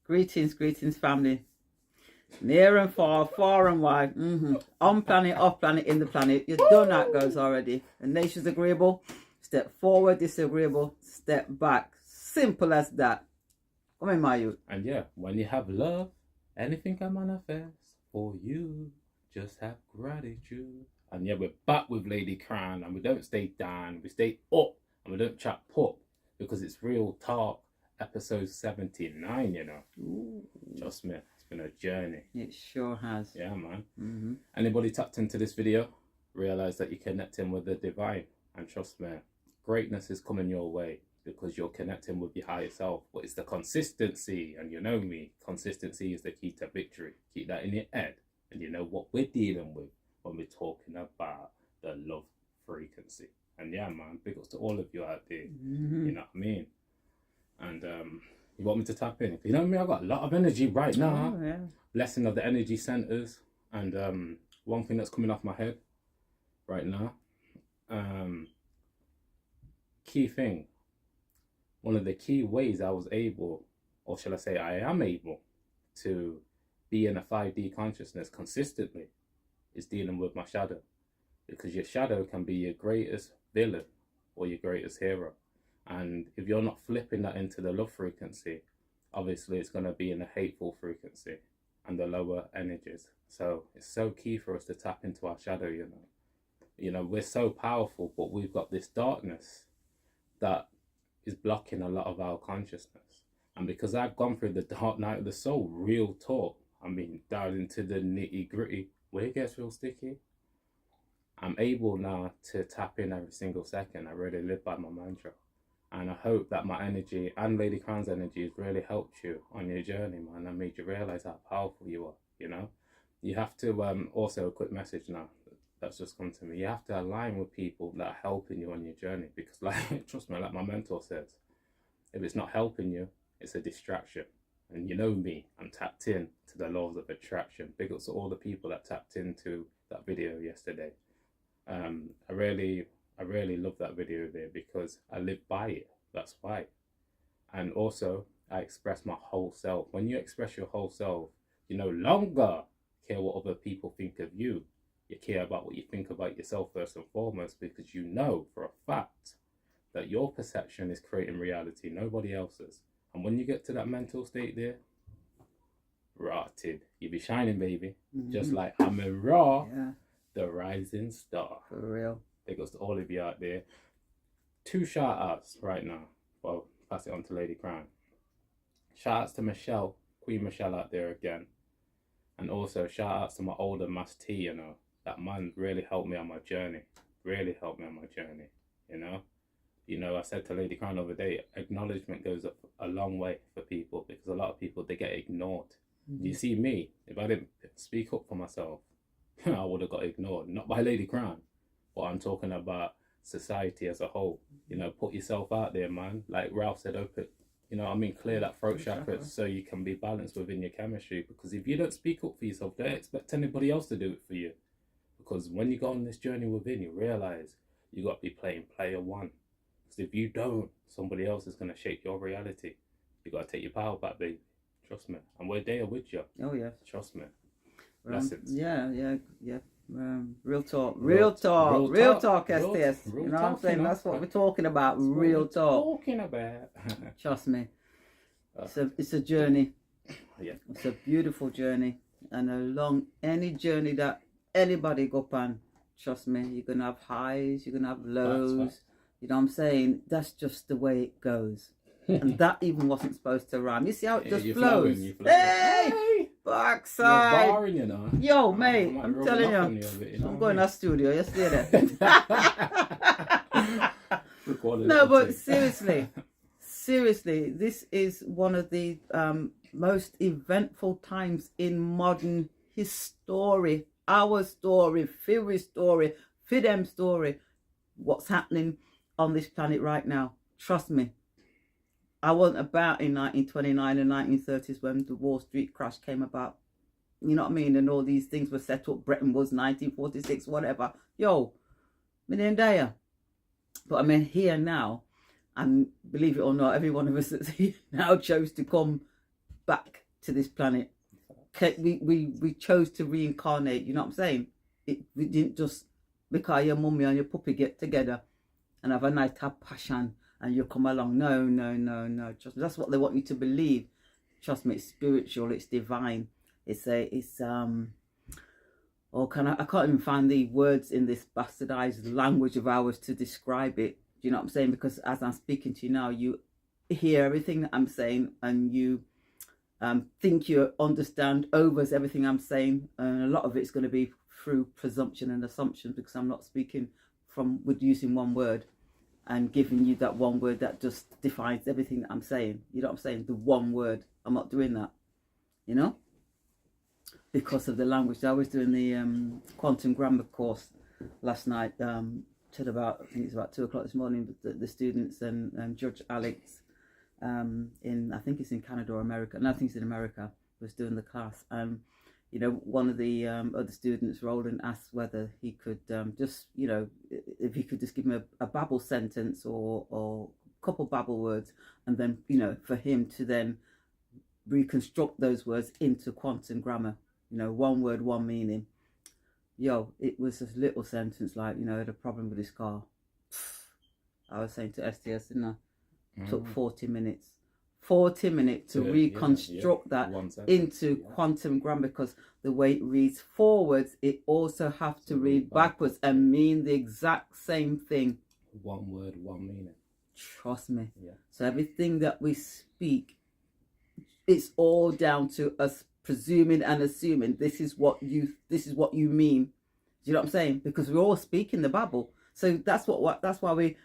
Greetings, greetings, family. Near and far, far and wide. On planet, off planet, in the planet. You done that, goes already. The nation's agreeable. Step forward, disagreeable. Step back. Simple as that. Come in, my youth. And yeah, when you have love, anything can manifest for you. Just have gratitude. And yeah, we're back with Lady Crowne, and we don't stay down, we stay up, and we don't chat pop, because it's real talk. Episode 79, you know. Ooh. Trust me, it's been a journey. It sure has. Yeah, man. Anybody tapped into this video, realize that you're connecting with the divine. And trust me, greatness is coming your way because you're connecting with your higher self. But it's the consistency, and you know me, consistency is the key to victory. Keep that in your head, and you know what we're dealing with when we're talking about the love frequency. And yeah, man, big ups to all of you out there. You know what I mean? And you want me to tap in? You know me, I've got a lot of energy right now. Oh, yeah. Blessing of the energy centers. And one thing that's coming off my head right now, key thing, one of the key ways I was able, or shall I say I am able, to be in a 5D consciousness consistently is dealing with my shadow. Because your shadow can be your greatest villain or your greatest hero. And if you're not flipping that into the love frequency, obviously it's going to be in a hateful frequency and the lower energies. So it's so key for us to tap into our shadow, you know. You know, we're so powerful, but we've got this darkness that is blocking a lot of our consciousness. And because I've gone through the dark night of the soul, real talk, I mean, down into the nitty gritty, where it gets real sticky, I'm able now to tap in every single second. I really live by my mantra. And I hope that my energy and Lady Crowne's energy has really helped you on your journey, man, and made you realize how powerful you are, you know? You have to, also a quick message now that's just come to me. You have to align with people that are helping you on your journey, because like, trust me, like my mentor says, if it's not helping you, it's a distraction. And you know me, I'm tapped in to the laws of attraction. Big ups to all the people that tapped into that video yesterday. I really love that video there because I live by it. That's why. And also, I express my whole self. When you express your whole self, you no longer care what other people think of you. You care about what you think about yourself first and foremost, because you know for a fact that your perception is creating reality, nobody else's. And when you get to that mental state there, rotted, you be shining, baby. Just like I'm in Raw, Yeah. the rising star. For real. It goes to all of you out there. 2 shout outs right now. Well, pass it on to Lady Crowne. Shout outs to Michelle, Queen Michelle out there again. And also shout outs to my older Master T, you know. That man really helped me on my journey. Really helped me on my journey, you know. You know, I said to Lady Crowne the other day, acknowledgement goes a long way for people, because a lot of people, they get ignored. You see me, if I didn't speak up for myself, I would have got ignored. Not by Lady Crowne, but I'm talking about society as a whole. You know, put yourself out there, man. Like Ralph said, open, you know what I mean, clear that throat chakra so you can be balanced within your chemistry. Because if you don't speak up for yourself, don't expect anybody else to do it for you. Because when you go on this journey within, you realize you got to be playing player one. Because if you don't, somebody else is going to shape your reality. You got to take your power back, baby. Trust me. And we're there with you. Oh, yeah. Trust me. Blessings. Yeah. Real talk, STS. You know what I'm saying? That's what we're talking about. Real talk. Trust me. It's a journey. Yeah. It's a beautiful journey, and along any journey that anybody go on, trust me, you're gonna have highs, you're gonna have lows. You know what I'm saying? That's just the way it goes. And that even wasn't supposed to rhyme. You see how it just flows? Hey! Backside! You're barring, you know. Yo, mate, I'm telling you. I'm going to that studio. You see that? No, but seriously, this is one of the most eventful times in modern history. Our story, Fury's story, Fidem's story. What's happening on this planet right now? Trust me. I wasn't about in 1929 and 1930s when the Wall Street crash came about. You know what I mean? And all these things were set up. Bretton Woods, 1946, whatever. Yo, me ain't there. But I mean, here now, and believe it or not, every one of us that's here now chose to come back to this planet. We chose to reincarnate. You know what I'm saying? We didn't just because your mummy and your puppy get together and have a night have passion and you come along. No. Just that's what they want you to believe. Trust me, it's spiritual. It's divine. I can't even find the words in this bastardized language of ours to describe it. Do you know what I'm saying? Because as I'm speaking to you now, you hear everything that I'm saying and you think you understand overs everything I'm saying. And a lot of it's going to be through presumption and assumption because I'm not speaking with using one word and giving you that one word that just defines everything that I'm saying. You know what I'm saying? The one word. I'm not doing that. You know? Because of the language. I was doing the quantum grammar course last night till about, I think it's about 2 o'clock this morning, with the students and Judge Alex I think it's in Canada or America. No, I think it's in America, was doing the class. You know, one of the other students, Roland, asked whether he could just, you know, if he could just give me a babble sentence or a couple babble words, and then, you know, for him to then reconstruct those words into quantum grammar. You know, one word, one meaning. Yo, it was a little sentence like, you know, I had a problem with his car. I was saying to STS, didn't I? Took 40 minutes. 40 minutes to reconstruct that into quantum grammar, because the way it reads forwards, it also have to read backwards and mean the exact same thing. One word, one meaning. Trust me. Yeah. So everything that we speak, it's all down to us presuming and assuming this is what you mean. Do you know what I'm saying? Because we're all speaking the Bible. So that's why we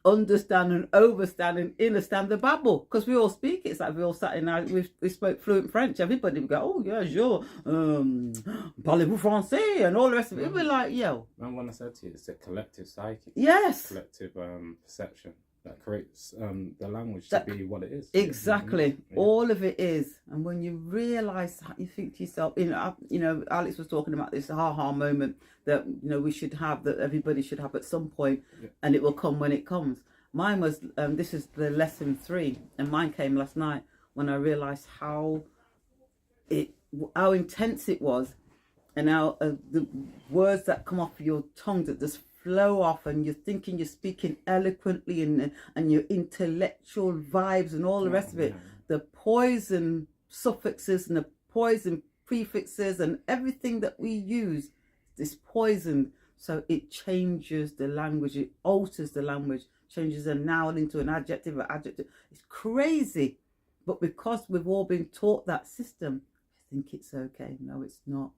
understand and overstand and understand the Bible, because we all speak it. It's like we all sat in our, we spoke fluent French. Everybody would go, oh yeah, sure, parlez-vous français, and all the rest of it. We're like, yo. And when I said to you, it's a collective psyche. Yes. Collective perception that creates the language to be what it is. Exactly. Yeah. All of it is. And when you realise, you think to yourself, you know, Alex was talking about this aha moment that, you know, we should have, that everybody should have at some point, and it will come when it comes. Mine was, this is the lesson 3, and mine came last night when I realised how intense it was, and how the words that come off your tongue that just flow off, and you're thinking you're speaking eloquently, and your intellectual vibes and all the rest of it. The poison suffixes and the poison prefixes and everything that we use is poisoned. So it changes the language, it alters the language, changes a noun into an adjective or adjective. It's crazy. But because we've all been taught that system, I think it's okay. No, it's not.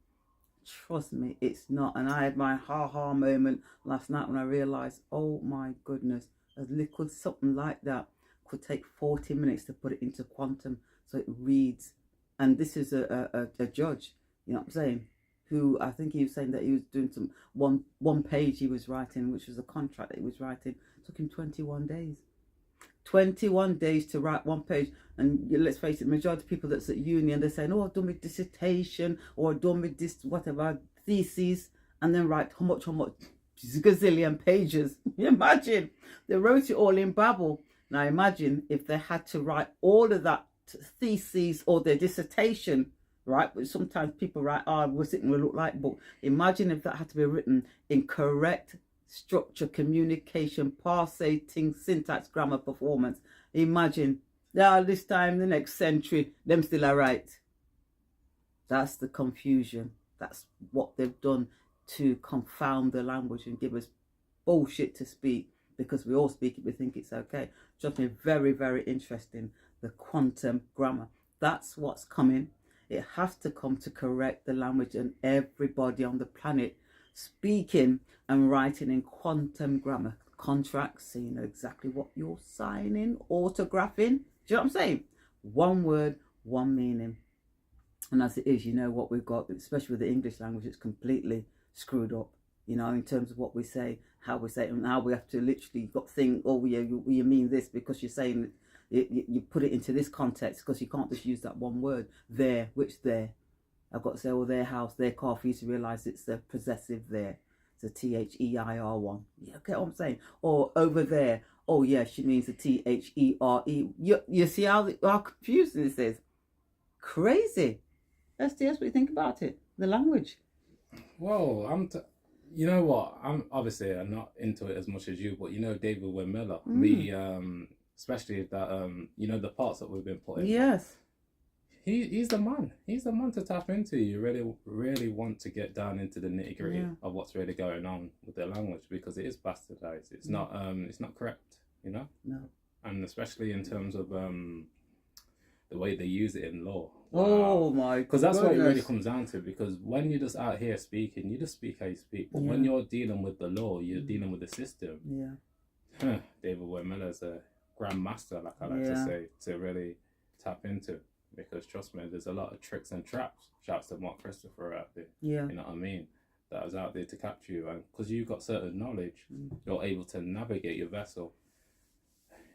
Trust me, it's not. And I had my ha-ha moment last night when I realised, oh my goodness, a liquid something like that could take 40 minutes to put it into quantum so it reads. And this is a judge, you know what I'm saying, who I think he was saying that he was doing some one page he was writing, which was a contract that he was writing. It took him 21 days. 21 days to write one page. And let's face it, the majority of people that's at uni and they're saying, oh, I've done my dissertation, or I've done my whatever thesis, and then write how much gazillion pages. Imagine they wrote it all in Babel. Now imagine if they had to write all of that thesis or their dissertation, right? But sometimes people write, oh, what's it going to look like? But imagine if that had to be written in correct structure, communication, parsing, syntax, grammar, performance. Imagine this time, the next century, them still are right. That's the confusion. That's what they've done to confound the language and give us bullshit to speak, because we all speak it, we think it's okay. Just very, very interesting. The quantum grammar. That's what's coming. It has to come to correct the language, and everybody on the planet speaking and writing in quantum grammar. Contracts, so you know exactly what you're signing, autographing. Do you know what I'm saying? One word, one meaning. And as it is, you know what we've got, especially with the English language, it's completely screwed up, you know, in terms of what we say, how we say it, and now we have to literally think, oh yeah, you mean this because you're saying it, you put it into this context, because you can't just use that one word. There, which there? I've got to say, oh, their house, their car, for you to realise it's the possessive there. It's a THEIR one. Yeah, okay, what I'm saying. Or over there. Oh yeah, she means the THERE. You see how confusing this is? crazy. STS, what do you think about it? The language. Well, you know what? I'm not into it as much as you, but you know David Miller, especially that you know the parts that we've been putting. Yes. He's the man. He's the man to tap into. You really want to get down into the nitty gritty of what's really going on with the language, because it is bastardized. It's not correct. You know. No. And especially in terms of the way they use it in law. Oh my! Because that's what it really comes down to. Because when you're just out here speaking, you just speak how you speak. But when you're dealing with the law, you're dealing with the system. Yeah. David Miller's a grandmaster, like I like to say, to really tap into. Because trust me, there's a lot of tricks and traps. Shouts to Mark Christopher out there. Yeah. You know what I mean? That was out there to capture you, and because you've got certain knowledge, you're able to navigate your vessel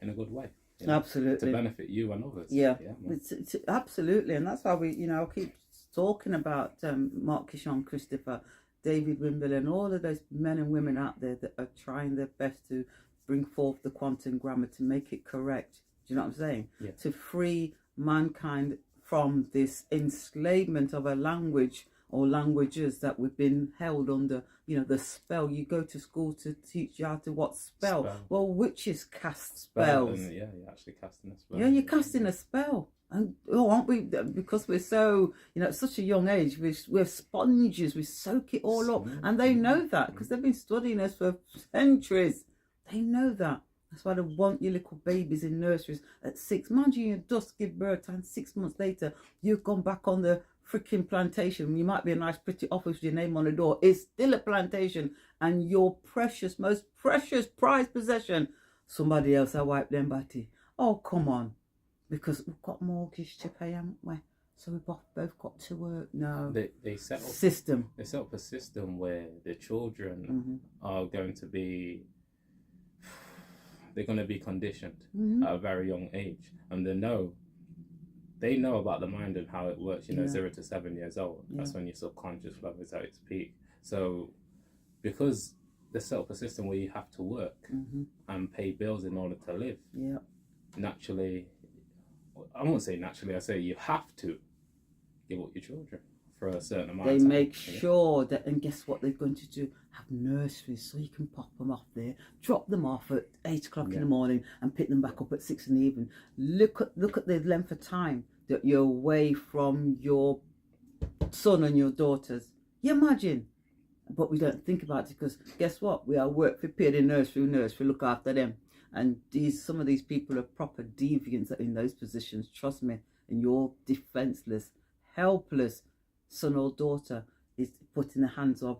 in a good way. You know, absolutely. To benefit you and others. Yeah, it's absolutely. And that's why we, keep talking about Mark Kishon Christopher, David Wimble, and all of those men and women out there that are trying their best to bring forth the quantum grammar to make it correct. Do you know what I'm saying? Yeah. To free mankind from this enslavement of a language or languages that we've been held under, the spell. You go to school to teach you how to spell. Well, witches cast spells. And, you're actually casting a spell. Yeah, you're casting a spell. And aren't we? Because we're so, at such a young age, we're sponges. We soak it all up, and they know that because they've been studying us for centuries. They know that. That's why they want your little babies in nurseries at 6. Mind you, you just give birth, and 6 months later, you've gone back on the freaking plantation. You might be a nice, pretty office with your name on the door. It's still a plantation, and your precious, most precious, prized possession, somebody else I wipe them batty. Oh, come on. Because we've got mortgage to pay, haven't we? So we've both got to work. No. They set up system. They set up a system where the children are going to be... They're going to be conditioned at a very young age, and they know about the mind and how it works. 0 to 7 years old. That's when your subconscious love is at its peak. So, because they set up a system where you have to work and pay bills in order to live. Yeah. Naturally, I won't say naturally. I say you have to give up your children for a certain amount. They make sure that, and guess what they're going to do? Have nurseries so you can pop them off there, drop them off at 8 o'clock in the morning, and pick them back up at 6 in the evening. Look at the length of time that you're away from your son and your daughters. You imagine? But we don't think about it because guess what? We are work for paid in nursery, look after them. And some of these people are proper deviants in those positions. Trust me. And you're defenseless, helpless son or daughter is put in the hands of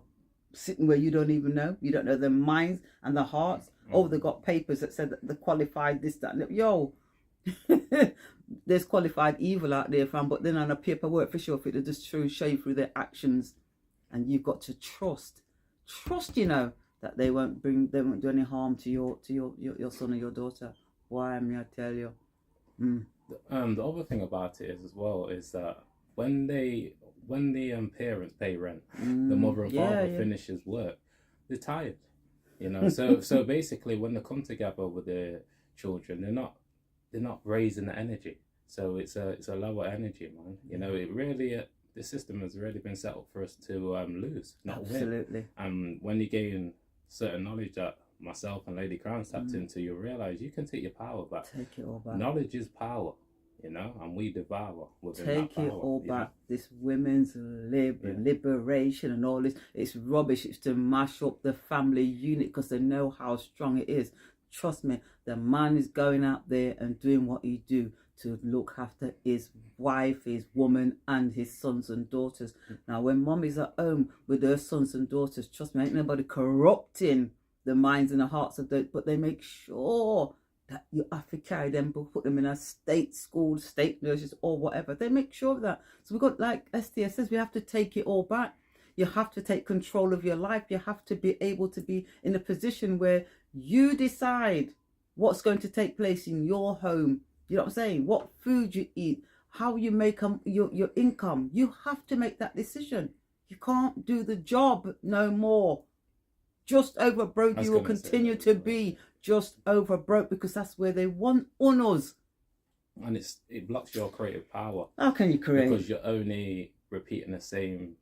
sitting where you don't even know. You don't know their minds and their hearts. Oh, they got papers that said that they're qualified this, that, and that. Yo, there's qualified evil out there, fam. But then on a paperwork for sure, it'll just show you through their actions, and you've got to trust, that they won't do any harm to your son or your daughter. Why am I tell you? The other thing about it is as well is that when the parents pay rent, the mother and father finishes work, they're tired, So basically, when they come together with their children, they're not raising the energy. So it's a lower energy, man. It really the system has really been set up for us to lose, not win. Absolutely. And when you gain certain knowledge that myself and Lady Crowne's tapped into, you realize you can take your power back. Take it all back. Knowledge is power. and we devour within Take that power, it all back. This women's liberation and all this, it's rubbish. It's to mash up the family unit because they know how strong it is. Trust me, the man is going out there and doing what he do to look after his wife, his woman, and his sons and daughters. Now, when mom is at home with her sons and daughters, trust me, ain't nobody corrupting the minds and the hearts of those, but they make sure that you have to carry them, put them in a state school, state nurses, or whatever. They make sure of that. So we've got, like STS says, we have to take it all back. You have to take control of your life. You have to be able to be in a position where you decide what's going to take place in your home. You know what I'm saying? What food you eat, how you make your income. You have to make that decision. You can't do the job no more. Just over broke, you will continue to be just over broke because that's where they want us. And it blocks your creative power. How can you create? Because you're only repeating the same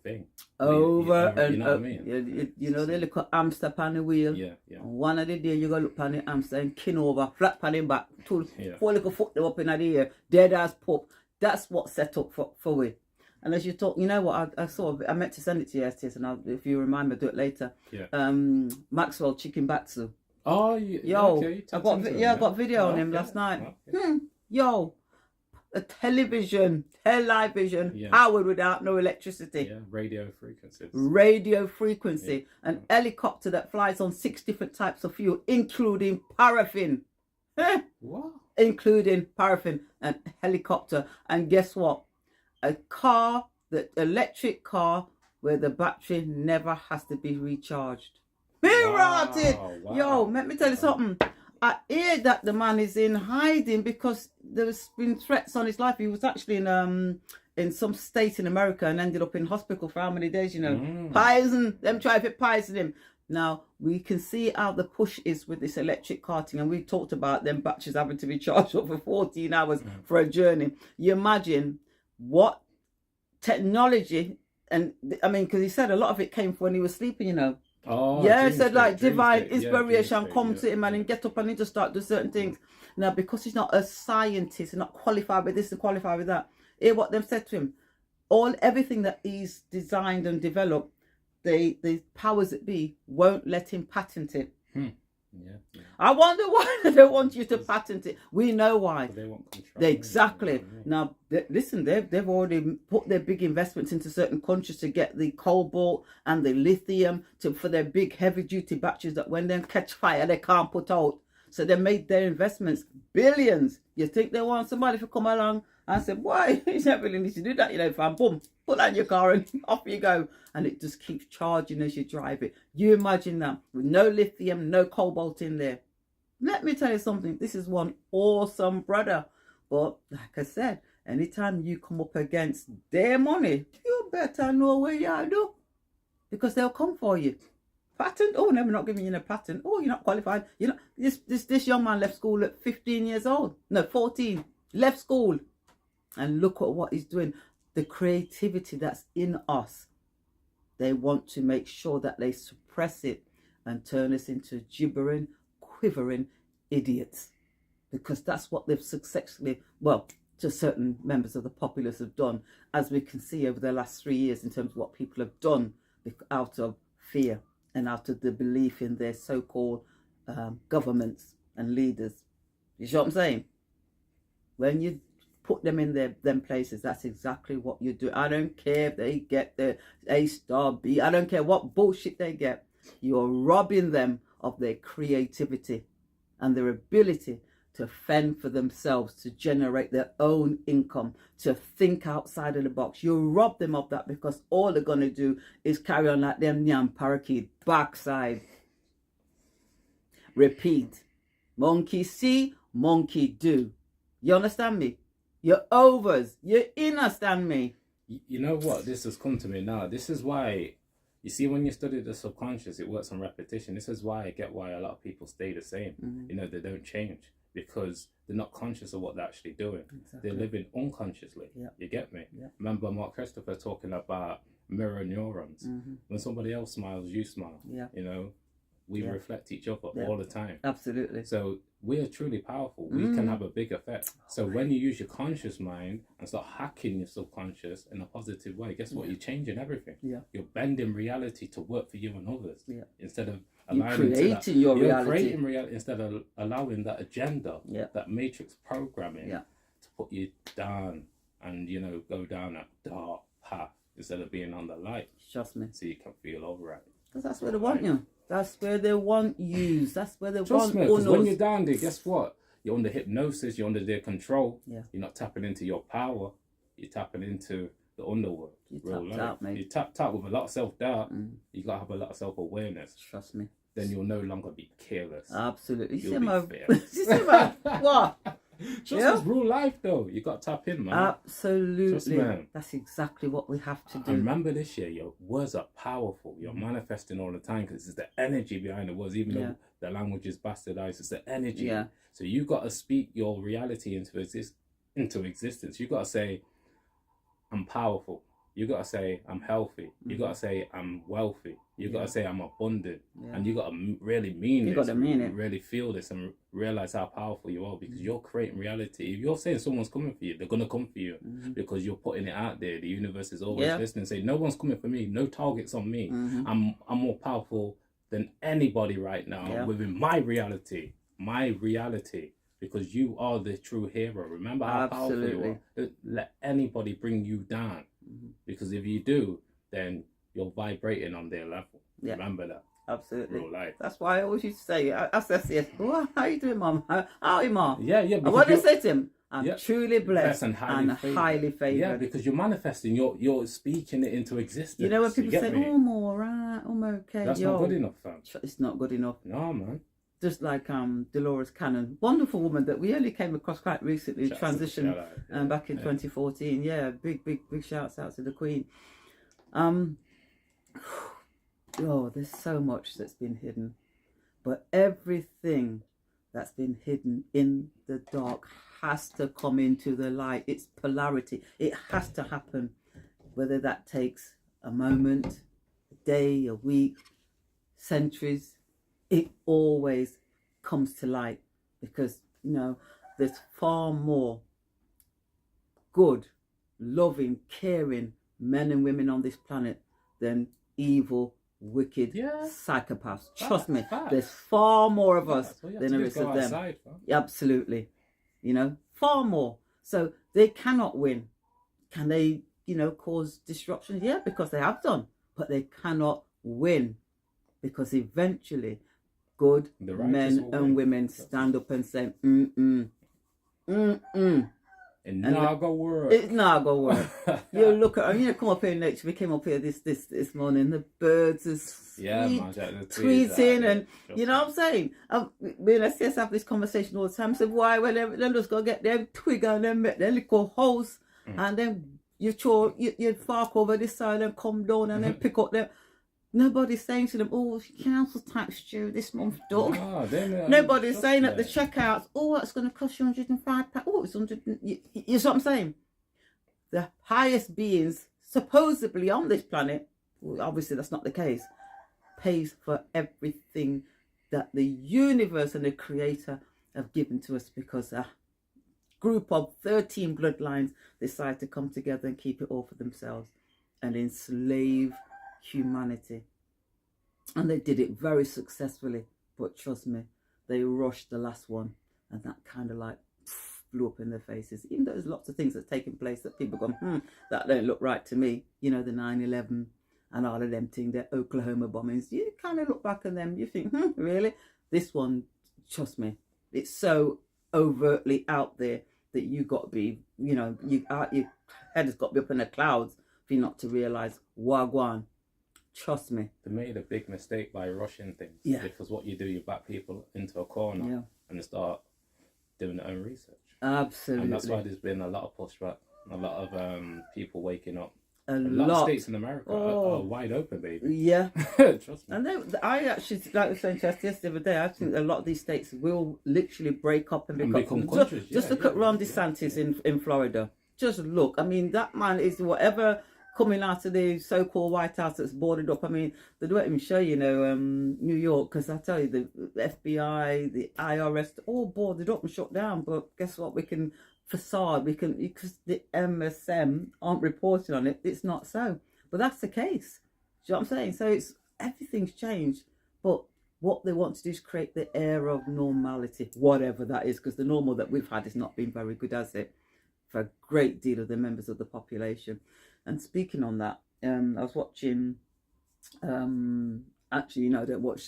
thing. Over and you know what I mean? You know, they look at hamster pan the wheel. Yeah, yeah. And one of the day you go look pan the hamster and kin over, flat pan him back, four little foot them up in the air, dead as pup. That's what set up for we. And as you talk, you know what, I meant to send it to you yesterday, and if you remind me, I'll do it later. Yeah. Maxwell Chicken Batsu. Oh, yo, okay. I got video on him last night. Okay. Yo, a television, powered without no electricity. Yeah, radio frequencies. Radio frequency. Yeah. An helicopter that flies on 6 different types of fuel, including paraffin. What? Including paraffin and helicopter. And guess what? A car, the electric car, where the battery never has to be recharged. Wow. Yo, let me tell you something. I hear that the man is in hiding because there's been threats on his life. He was actually in some state in America and ended up in hospital for how many days, you know. Poison, them try to poison him. Now, we can see how the push is with this electric karting, and we talked about them batteries having to be charged up for 14 hours for a journey. You imagine what technology, and I mean, because he said a lot of it came from when he was sleeping, you know. Oh, yeah, it said like divine inspiration come to him and get up and need to start do certain things. Now, because he's not a scientist, not qualified with this and qualified with that, hear what them said to him. Everything that he's designed and developed, the powers that be won't let him patent it. Yeah. I wonder why they don't want you to patent it. We know why. They want control. Exactly. Now, listen, they've already put their big investments into certain countries to get the cobalt and the lithium for their big heavy duty batteries that when they catch fire, they can't put out. So they made their investments billions. You think they want somebody to come along and say, why? You don't really need to do that, you know, fam. Boom, put that in your car and off you go. And it just keeps charging as you drive it. You imagine that with no lithium, no cobalt in there. Let me tell you something. This is one awesome brother. But like I said, anytime you come up against their money, you better know where you are, do. Because they'll come for you. Patent? Oh, no, we're not giving you a patent. Oh, you're not qualified. You know, this young man left school at 15 years old. No, 14. Left school. And look at what he's doing. The creativity that's in us. They want to make sure that they suppress it and turn us into gibbering, quivering idiots. Because that's what they've successfully, well, to certain members of the populace have done, as we can see over the last 3 years in terms of what people have done out of fear and out of the belief in their so-called governments and leaders. You see what I'm saying? When you put them in them places, that's exactly what you do. I don't care if they get the A star, B. I don't care what bullshit they get. You're robbing them of their creativity and their ability to fend for themselves, to generate their own income, to think outside of the box. You rob them of that because all they're going to do is carry on like them nyam parakeet, backside. Repeat. Monkey see, monkey do. You understand me? You're overs. You understand me? You know what? This has come to me now. This is why, you see, when you study the subconscious, it works on repetition. This is why I get why a lot of people stay the same. You know, they don't change because they're not conscious of what they're actually doing. Exactly. They're living unconsciously. Yep. You get me? Yep. Remember Mark Christopher talking about mirror neurons. When somebody else smiles, you smile. Yep. You know, we reflect each other all the time. Absolutely. So we are truly powerful. We can have a big effect. So when you use your conscious mind and start hacking your subconscious in a positive way, guess what? You're changing everything. Yeah. You're bending reality to work for you and others. Yeah. Instead of allowing your reality. You're creating reality instead of allowing that agenda, that matrix programming to put you down and, you know, go down that dark path instead of being on the light. Trust me. So you can feel alright. Because that's where they want you. That's where they want you. That's where they Trust want me, because when you're down there, guess what? You're under hypnosis, you're under their control. Yeah. You're not tapping into your power. You're tapping into the underworld. You're tapped out, mate. You're tapped out with a lot of self-doubt. You got to have a lot of self-awareness. Trust me. Then you'll no longer be careless. Absolutely. You'll be what? Trust me, it's real life though. You got to tap in, man. Absolutely. Man. That's exactly what we have to do. And remember this year, your words are powerful. You're manifesting all the time because it's the energy behind the words, even though the language is bastardized. It's the energy. Yeah. So you got to speak your reality into existence. You got to say, I'm powerful. You got to say, I'm healthy. You got to say, I'm wealthy. You got to say, I'm abundant. And you got to really mean this. You got to mean it. Really feel this and realize how powerful you are, because you're creating reality. If you're saying someone's coming for you, they're going to come for you because you're putting it out there. The universe is always listening. Say, no one's coming for me. No targets on me. I'm more powerful than anybody right now within my reality. My reality. Because you are the true hero. Remember how powerful you are. Don't let anybody bring you down. Because if you do, then you're vibrating on their level. Remember that. Absolutely. Real life. That's why I always used to say, I said, well, how you doing, Mum? How are you, Mum? Yeah. And what did I say to him? I'm truly blessed and highly favored. Yeah, because you're manifesting, you're speaking it into existence. You know when people say, oh, I'm all right, I'm okay. That's not good enough, fam. It's not good enough. No, man. Just like Dolores Cannon, wonderful woman that we only came across quite recently, transitioned back in 2014. Yeah, big shouts out to the Queen. There's so much that's been hidden, but everything that's been hidden in the dark has to come into the light. It's polarity. It has to happen, whether that takes a moment, a day, a week, centuries. It always comes to light, because there's far more good, loving, caring men and women on this planet than evil, wicked psychopaths. Trust me, there's far more of us than there is of them. Outside, absolutely. Far more. So they cannot win. Can they, cause disruption? Yeah, because they have done. But they cannot win, because eventually good men and women stand up and say, It's not gonna work. It's not gonna work. You look at, come up here in nature. We came up here this morning. The birds are tweeting, and you know what I'm saying. We let's just have this conversation all the time. So why? Well, they're just gonna get their twig and then make their little holes, and then you fark over this side and come down and then pick up them. Nobody's saying to them, oh, council tax due this month, dog. Nobody's saying at the checkouts, oh, it's going to cost you £105. Oh, it's 100. You know what I'm saying? The highest beings supposedly on this planet, well, obviously that's not the case, pays for everything that the universe and the creator have given to us, because a group of 13 bloodlines decide to come together and keep it all for themselves and enslave humanity. And they did it very successfully, but trust me, they rushed the last one, and that kind of like blew up in their faces. Even though there's lots of things that's taking place that people go, that don't look right to me. The 9/11 and all of them things, the Oklahoma bombings. You kind of look back at them, you think, really? This one, trust me, it's so overtly out there that you got to be, your head has got to be up in the clouds for you not to realise, wagwan. Trust me. They made a big mistake by rushing things. Yeah. Because what you do, you back people into a corner and they start doing their own research. Absolutely. And that's why there's been a lot of pushback, a lot of people waking up. A lot of states in America are wide open, baby. Yeah. Trust me. And I actually, like I was saying to us the other day, I think a lot of these states will literally break up and become countries. Just look at Ron DeSantis in Florida. Just look. I mean, that man is whatever coming out of the so-called White House that's boarded up. I mean, they don't even show, New York, because I tell you, the FBI, the IRS, all boarded up and shut down. But guess what? Because the MSM aren't reporting on it, it's not so. But that's the case. Do you know what I'm saying? So everything's changed. But what they want to do is create the air of normality, whatever that is, because the normal that we've had has not been very good, has it? For a great deal of the members of the population. And speaking on that, I was watching, actually, I don't watch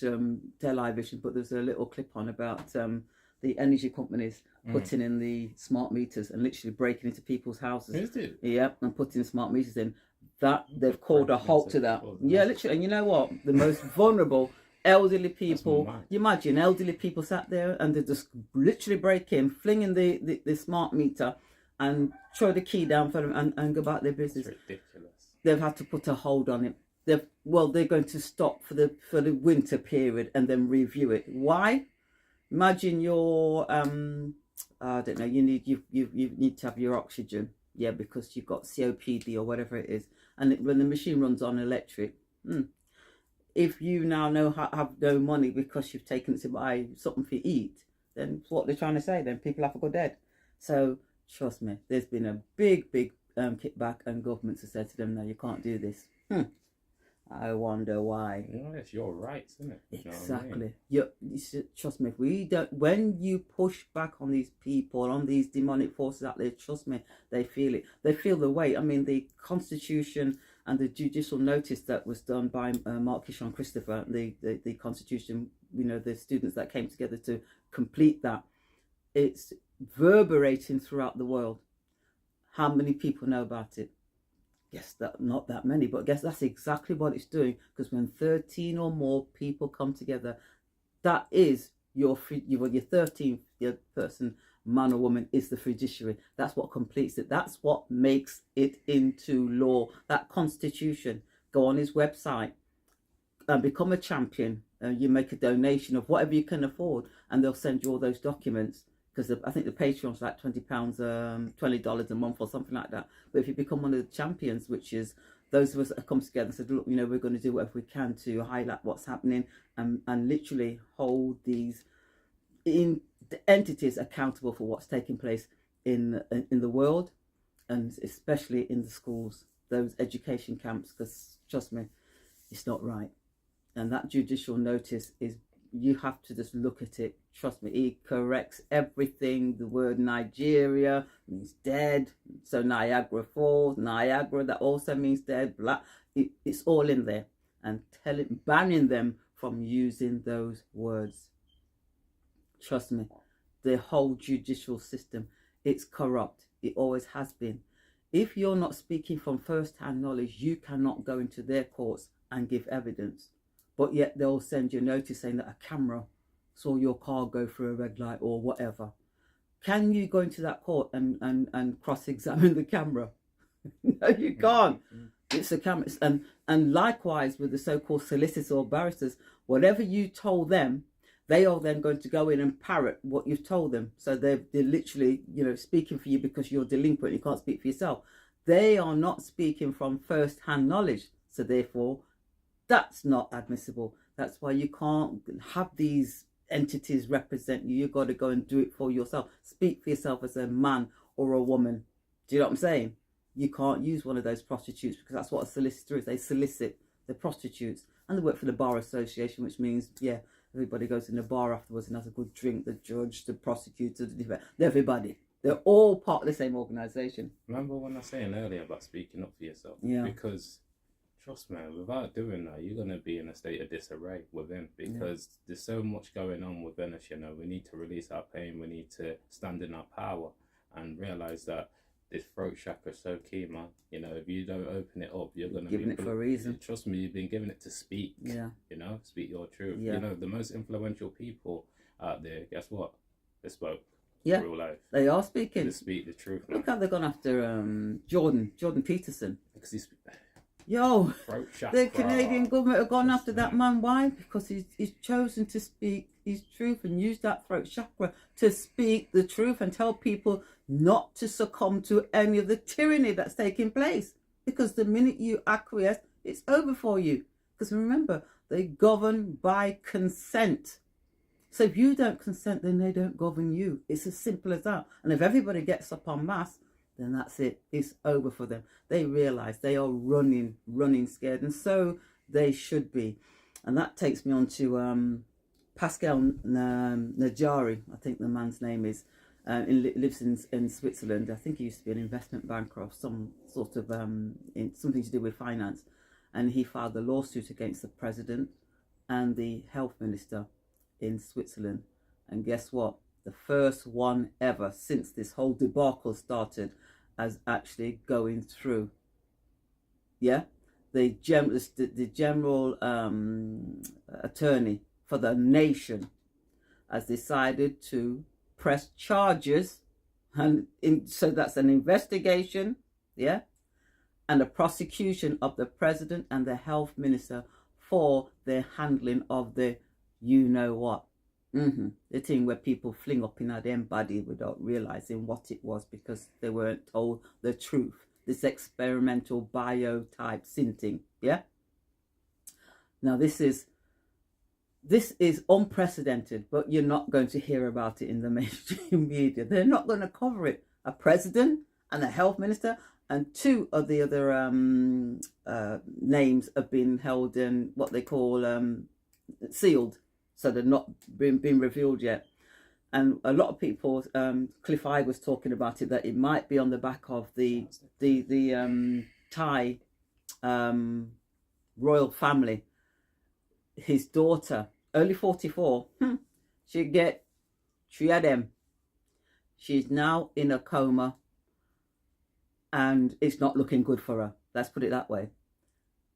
television, but there's a little clip on about the energy companies putting in the smart meters and literally breaking into people's houses. Is it? Yeah, and putting smart meters in. That they've called a halt to that. Yeah, literally. And you know what? The most vulnerable elderly That's people. mad. You imagine elderly people sat there and they just literally break in, fling in the smart meter and throw the key down for them and go about their business. It's ridiculous. They've had to put a hold on it. They're going to stop for the winter period and then review it. Why? Imagine your I don't know, you need to have your oxygen, yeah, because you've got COPD or whatever it is, and when the machine runs on electric, if you now have no money because you've taken it to buy something to eat, then what they're trying to say, then people have to go dead. So trust me, there's been a big kickback, and governments have said to them, no, you can't do this. I wonder why. Well, it's your rights, isn't it? Exactly. You trust me, if we don't, when you push back on these people, on these demonic forces out there, trust me, they feel it. They feel the weight. I mean, the Constitution and the judicial notice that was done by Mark Kishon Christopher, the Constitution, the students that came together to complete that, it's reverberating throughout the world. How many people know about it? Guess that not that many, but guess that's exactly what it's doing. Because when 13 or more people come together, that is your 13th person, man or woman, is the fiduciary. That's what completes it. That's what makes it into law. That Constitution. Go on his website and become a champion. You make a donation of whatever you can afford, and they'll send you all those documents. Because I think the Patreon's like £20, $20 a month or something like that. But if you become one of the champions, which is those of us that have come together and said, look, we're going to do whatever we can to highlight what's happening and literally hold these entities accountable for what's taking place in the world, and especially in the schools, those education camps, because trust me, it's not right. And that judicial notice is, you have to just look at it. Trust me, he corrects everything. The word Nigeria means dead. So Niagara Falls, Niagara, that also means dead. Black, it's all in there. And banning them from using those words. Trust me, the whole judicial system, it's corrupt. It always has been. If you're not speaking from first-hand knowledge, you cannot go into their courts and give evidence. But yet they'll send you a notice saying that a camera saw your car go through a red light or whatever. Can you go into that court and cross-examine the camera? No, you can't. It's a camera. And likewise with the so-called solicitors or barristers, whatever you told them, they are then going to go in and parrot what you've told them. So they're literally, speaking for you because you're delinquent. You can't speak for yourself. They are not speaking from first-hand knowledge. So therefore, that's not admissible. That's why you can't have these entities represent you. You've got to go and do it for yourself. Speak for yourself as a man or a woman. Do you know what I'm saying? You can't use one of those prostitutes, because that's what a solicitor is. They solicit the prostitutes, and they work for the Bar Association, which means, everybody goes in the bar afterwards and has a good drink. The judge, the prosecutor, the defense, everybody. They're all part of the same organisation. Remember when I was saying earlier about speaking up for yourself? Yeah. Because trust me, without doing that, you're going to be in a state of disarray within, because there's so much going on within us. We need to release our pain. We need to stand in our power and realise that this throat chakra is so key, man. If you don't open it up, you're going to be giving it for a reason. Trust me, you've been given it to speak. Yeah. Speak your truth. Yeah. The most influential people out there, guess what? They spoke. Yeah. Real life. They are speaking. They speak the truth, man. Look how they've gone after Jordan Peterson. Because he's... Yo, the Canadian government have gone after that man. Why? Because he's chosen to speak his truth and use that throat chakra to speak the truth and tell people not to succumb to any of the tyranny that's taking place. Because the minute you acquiesce, it's over for you. Because remember, they govern by consent. So if you don't consent, then they don't govern you. It's as simple as that. And if everybody gets up en masse, then that's it. It's over for them. They realise they are running scared, and so they should be. And that takes me on to Pascal Najari, I think the man's name is. Lives in Switzerland. I think he used to be an investment banker or some sort of something to do with finance. And he filed a lawsuit against the president and the health minister in Switzerland. And guess what? The first one ever since this whole debacle started as actually going through. Yeah? the general attorney for the nation has decided to press charges, and so that's an investigation, yeah, and a prosecution of the president and the health minister for their handling of the you know what. The thing where people fling up in their body without realizing what it was because they weren't told the truth. This experimental biotype synthing, yeah. Now this is unprecedented, but you're not going to hear about it in the mainstream media. They're not going to cover it. A president and a health minister and two of the other names have been held in what they call sealed, so they're not been revealed yet. And a lot of people, Cliff Eye was talking about it, that it might be on the back of the Thai royal family. His daughter, only 44, she get 3 of them. She's now in a coma, and it's not looking good for her. Let's put it that way.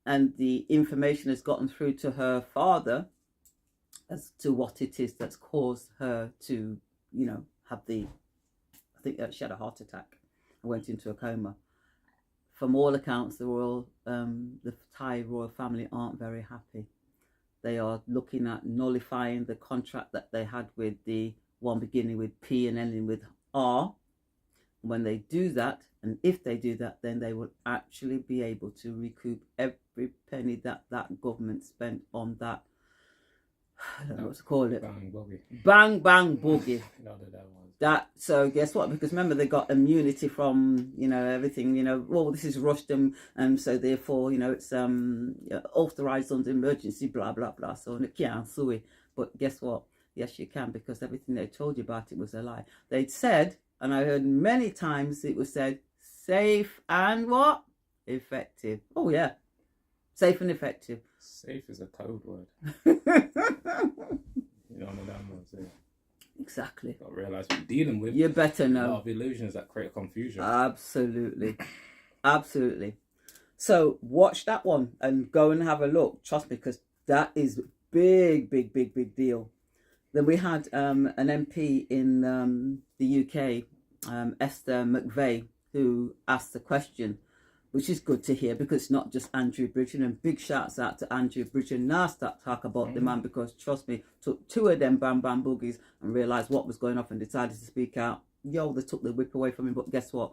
And the information has gotten through to her father as to what it is that's caused her to, have I think she had a heart attack and went into a coma. From all accounts, the Thai royal family aren't very happy. They are looking at nullifying the contract that they had with the one beginning with P and ending with R. When they do that, and if they do that, then they will actually be able to recoup every penny that government spent on that. I don't know what to call it. Bang boogie. Bang bang boogie. That so guess what? Because remember they got immunity from everything. Well, this is rushed and so therefore it's authorized under emergency. Blah blah blah. So it can't sue it. But guess what? Yes, you can, because everything they told you about it was a lie. They'd said, and I heard many times it was said, safe and what? Effective. Oh yeah, safe and effective. Safe is a code word. On the damn ones, yeah. Exactly. Got to realise we're dealing with. You better know. A lot of illusions that create confusion. Absolutely. Absolutely. So watch that one and go and have a look. Trust me, because that is big deal. Then we had an MP in the UK, Esther McVeigh, who asked the question, which is good to hear, because it's not just Andrew Bridgen. And big shouts out to Andrew Bridgen. Now start talk about the man, because trust me, took 2 of them bam bam boogies and realised what was going on and decided to speak out. They took the whip away from him, but guess what?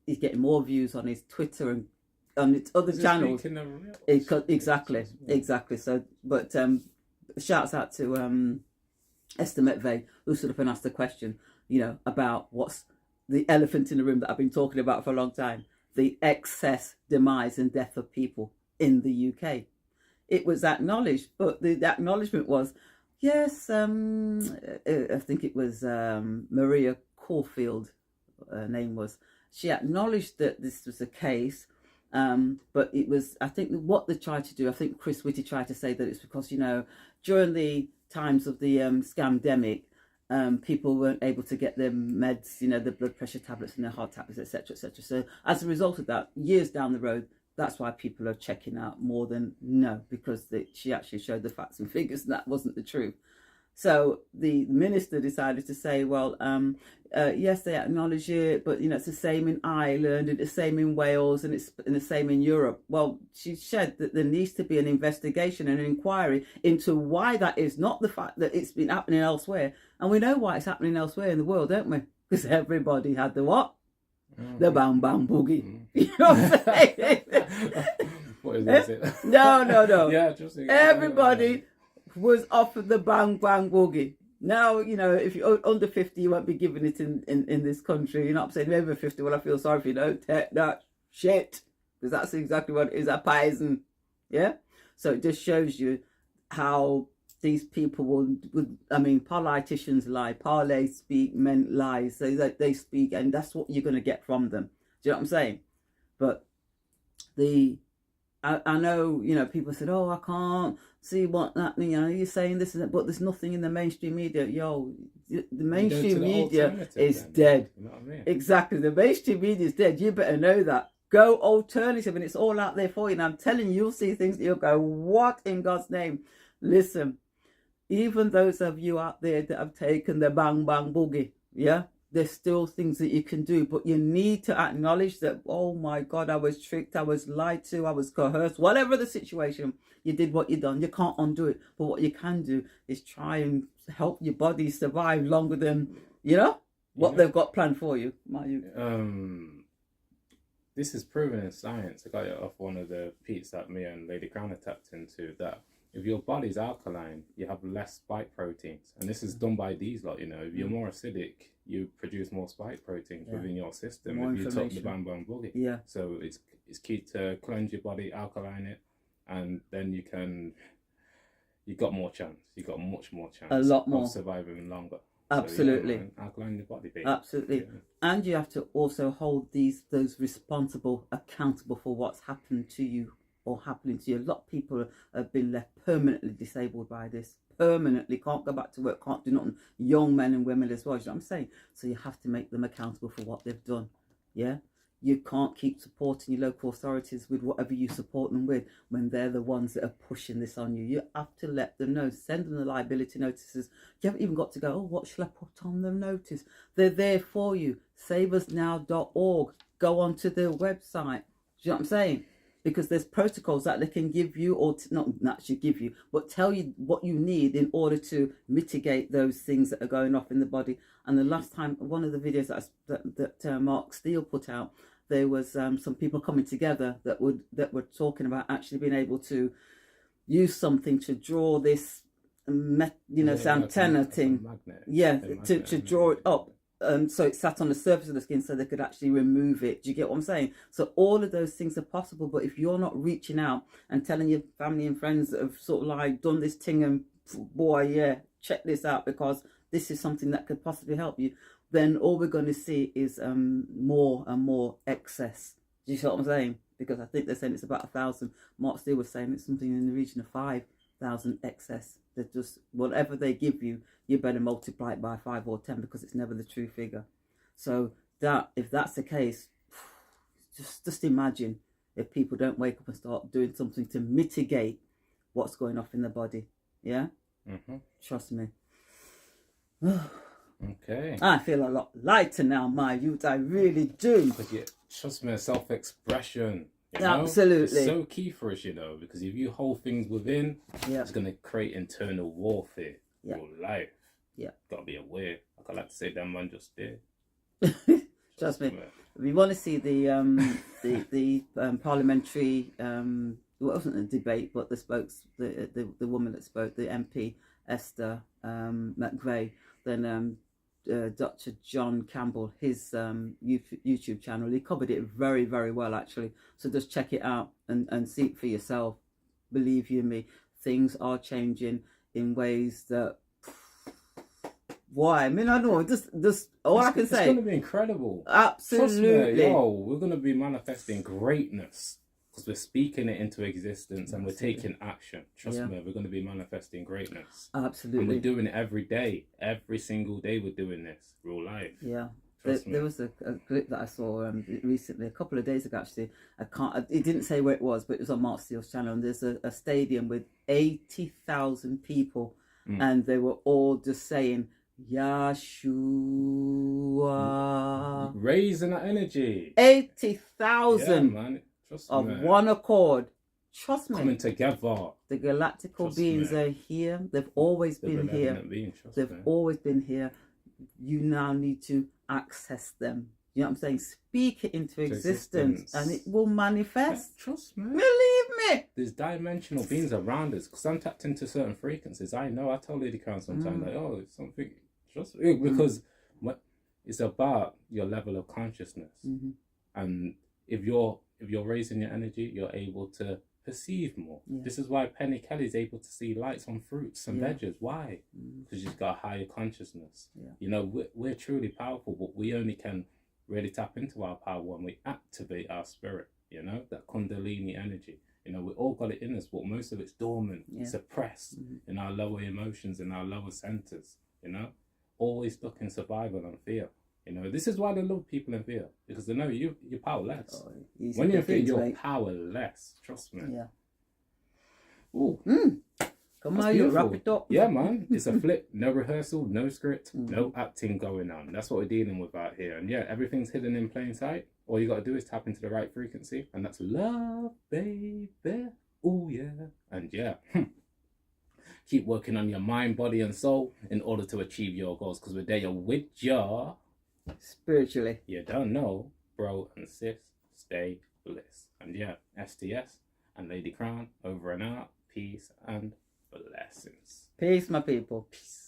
He's getting more views on his Twitter and on its other channels. Exactly. So, but shouts out to Esther McVeigh, who stood up and asked the question, about what's the elephant in the room that I've been talking about for a long time. The excess demise and death of people in the UK. It was acknowledged, but the acknowledgement was, yes, I think it was Maria Caulfield, her name was. She acknowledged that this was the case, but it was, I think what they tried to do, I think Chris Whitty tried to say that it's because, during the times of the scamdemic, people weren't able to get their meds, the blood pressure tablets and their heart tablets, etc., etc. So as a result of that, years down the road, that's why people are checking out more than because she actually showed the facts and figures, and that wasn't the truth. So the minister decided to say, well, yes, they acknowledge it, but it's the same in Ireland, and the same in Wales, and it's the same in Europe. Well, she said that there needs to be an investigation and an inquiry into why that is, not the fact that it's been happening elsewhere. And we know why it's happening elsewhere in the world, don't we? Because everybody had the what? The bang bang boogie. You know what I'm saying? What is it? No. Yeah, just everybody was offered the bang bang boogie. Now, if you're under 50, you won't be given it in this country. I'm saying over 50, well, I feel sorry for you. Don't take that shit, because that's exactly what it is, a poison. Yeah? So it just shows you how these people politicians lie, parlay speak, men lie, so that they speak, and that's what you're going to get from them. Do you know what I'm saying? But I know, people said, oh, I can't see what that, you're saying this and that, but there's nothing in the mainstream media. The mainstream media is dead. You know what I mean? Exactly. The mainstream media is dead. You better know that. Go alternative, and it's all out there for you. And I'm telling you, you'll see things that you'll go, what in God's name? Listen, even those of you out there that have taken the bang bang boogie, yeah, there's still things that you can do, but you need to acknowledge that, oh my God, I was tricked, I was lied to, I was coerced, whatever the situation, you did what you done. You can't undo it, but what you can do is try and help your body survive longer than, what they've got planned for you. This is proven in science. I got it off one of the peats that me and Lady Crowne tapped into, that if your body's alkaline, you have less spike proteins. And this is done by these lot, If you're more acidic, you produce more spike proteins within your system. More if you took the bang bang boogie. Yeah. So it's key to cleanse your body, alkaline it, and then you got more chance. You got much more chance. A lot more. Of surviving longer. Absolutely. So, alkaline your body, baby. Absolutely. Yeah. And you have to also hold those responsible accountable for what's happened to you or happening to you. A lot of people have been left permanently disabled by this. Permanently, can't go back to work, can't do nothing. Young men and women as well, you know what I'm saying? So you have to make them accountable for what they've done. Yeah? You can't keep supporting your local authorities with whatever you support them with when they're the ones that are pushing this on you. You have to let them know. Send them the liability notices. You haven't even got to go, oh, what shall I put on the notice? They're there for you. SaveUsNow.org. Go onto their website. Do you know what I'm saying? Because there's protocols that they can give you, or not actually give you, but tell you what you need in order to mitigate those things that are going off in the body. And the last time, one of the videos that Mark Steele put out, there was some people coming together that were talking about actually being able to use something to draw this, antenna thing, to draw it up. So it sat on the surface of the skin so they could actually remove it. Do you get what I'm saying? So all of those things are possible, but if you're not reaching out and telling your family and friends that have sort of like done this thing and boy, check this out because this is something that could possibly help you, then all we're going to see is more and more excess. Do you see what I'm saying? Because I think they're saying it's about 1,000. Mark Steele was saying it's something in the region of 5,000 excess. They're just, whatever they give you, you better multiply it by 5 or 10 because it's never the true figure. So that, if that's the case, just imagine if people don't wake up and start doing something to mitigate what's going off in the body. Yeah? Mm-hmm. Trust me. Okay. I feel a lot lighter now, my youth. I really do. But trust me, self-expression. Absolutely. It's so key for us, because if you hold things within, it's going to create internal warfare. Your life. Yeah. Got to be aware. Like I like to say, that man just there. Trust me. If you want to see the parliamentary, it wasn't a debate, but the woman that spoke, the MP Esther McVeigh, then Dr. John Campbell, his YouTube channel, he covered it very, very well actually. So just check it out and see it for yourself. Believe you me, things are changing in ways that, why? I mean, I don't know. Just all I can say. It's going to be incredible. Absolutely. Trust me, we're going to be manifesting greatness because we're speaking it into existence and we're taking action. Trust me, we're going to be manifesting greatness. Absolutely. And we're doing it every day. Every single day we're doing this. Real life. Yeah. There was a clip that I saw recently, a couple of days ago actually. It didn't say where it was, but it was on Mark Steele's channel. And there's a stadium with 80,000 people, and they were all just saying, Yeshua. Raising that energy. 80,000 man. Trust of me. one accord. Trust me. Coming together. The galactical beings are here. They've always been here. They've always been here. You now need to access them. You know what I'm saying? Speak it into existence and it will manifest. Yeah, trust me. Believe me. There's dimensional beings around us. Because I'm tapped into certain frequencies. I know. I tell Lady Crown sometimes, it's something. Trust me. Because it's about your level of consciousness. Mm-hmm. And if you're raising your energy, you're able to perceive more. Yeah. This is why Penny Kelly's able to see lights on fruits and veggies. Why? Because she's got a higher consciousness. Yeah. We're truly powerful, but we only can really tap into our power when we activate our spirit, that Kundalini energy. We all got it in us, but most of it's dormant, suppressed in our lower emotions, in our lower centers, always stuck in survival and fear. You know, this is why they love people in fear, because they know you're powerless. Oh, easy When to you're in fear, think, you're mate. powerless. Trust me. Yeah. Ooh, Come that's on, you beautiful. wrap it up. Yeah, man. It's a flip. No rehearsal, no script, no acting going on. That's what we're dealing with out here. And yeah, everything's hidden in plain sight. All you got to do is tap into the right frequency, and that's love, baby. Oh yeah. And yeah. Keep working on your mind, body, and soul in order to achieve your goals, because we're there with ya. Spiritually. You don't know, bro and sis. Stay bliss. And yeah, STS and Lady Crowne over and out. Peace and blessings. Peace, my people. Peace.